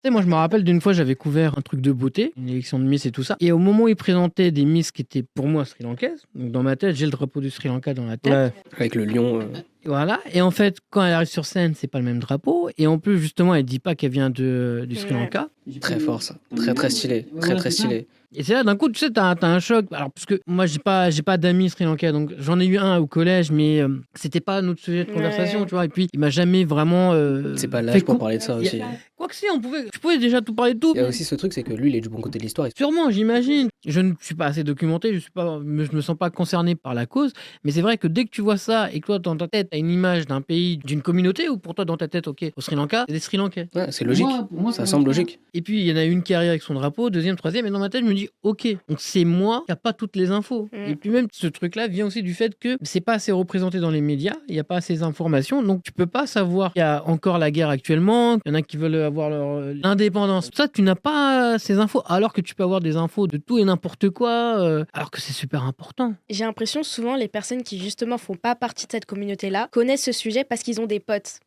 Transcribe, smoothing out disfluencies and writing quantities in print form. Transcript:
Tu sais, moi, je me rappelle d'une fois, j'avais couvert un truc de beauté, une élection de Miss et tout ça. Et au moment où ils présentaient des Miss qui étaient pour moi sri-lankaises, donc dans ma tête, j'ai le drapeau du Sri Lanka dans la tête. Ouais, avec le lion. Voilà. Et en fait, quand elle arrive sur scène, c'est pas le même drapeau. Et en plus, justement, elle dit pas qu'elle vient du Sri Lanka. Très fort, ça. Très, très stylé. Très, très stylé. Et c'est là, d'un coup, tu sais, t'as un choc. Alors, parce que moi, j'ai pas d'amis sri lankais, donc j'en ai eu un au collège, mais c'était pas notre sujet de conversation, tu vois. Et puis, il m'a jamais vraiment. C'est pas l'âge pour parler de ça aussi. Quoi que si, je pouvais déjà tout parler de tout. Il y a aussi ce truc, c'est que lui, il est du bon côté de l'histoire. Sûrement, j'imagine. Je ne suis pas assez documenté, je me sens pas concerné par la cause, mais c'est vrai que dès que tu vois ça et que toi, dans ta tête, t'as une image d'un pays, d'une communauté, ou pour toi, dans ta tête, ok, au Sri Lanka, c'est des Sri Lankais. Ouais, c'est logique. Pour moi, ça semble logique. Et puis, il y en a une qui arrive avec son drapeau, deuxième, troisième, et dans ma tête, je me dis, ok, donc c'est moi qui a pas toutes les infos. Et puis même, ce truc-là vient aussi du fait que c'est pas assez représenté dans les médias, il y a pas assez d'informations, donc tu peux pas savoir qu'il y a encore la guerre actuellement, il y en a qui veulent avoir leur indépendance. Ça, tu n'as pas ces infos, alors que tu peux avoir des infos de tout et n'importe quoi, alors que c'est super important. J'ai l'impression souvent les personnes qui justement font pas partie de cette communauté-là connaissent ce sujet parce qu'ils ont des potes.